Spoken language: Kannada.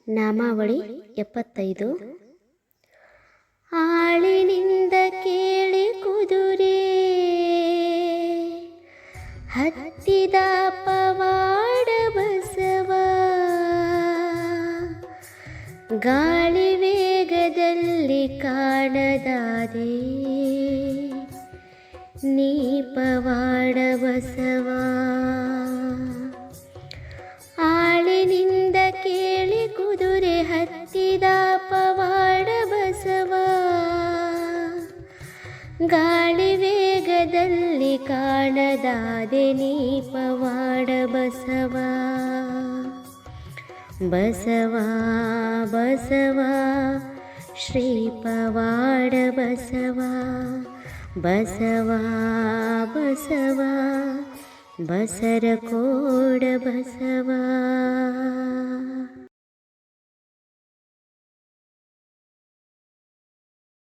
ನಾಮಾವಳಿ 75. ಆಳಿನಿಂದ ಕೇಳಿ ಕುದುರೆ ಹತ್ತಿದ ಪವಾಡ ಬಸವ, ಗಾಳಿ ವೇಗದಲ್ಲಿ ಕಾಣದಾದೆ ನೀ ಪವಾಡ ಬಸವ. ಆಳಿನಿಂದ ಕೇಳಿ ಕುದುರೆ ಹತ್ತಿದ ಪವಾಡ ಬಸವ, ಗಾಳಿ ವೇಗದಲ್ಲಿ ಕಾಣದಾದೆ ನೀ ಪವಾಡ ಬಸವ. ಬಸವ ಬಸವ ಶ್ರೀ ಪವಾಡ ಬಸವ, ಬಸವ ಬಸವ ಬಸರಕೋಡ ಬಸವ.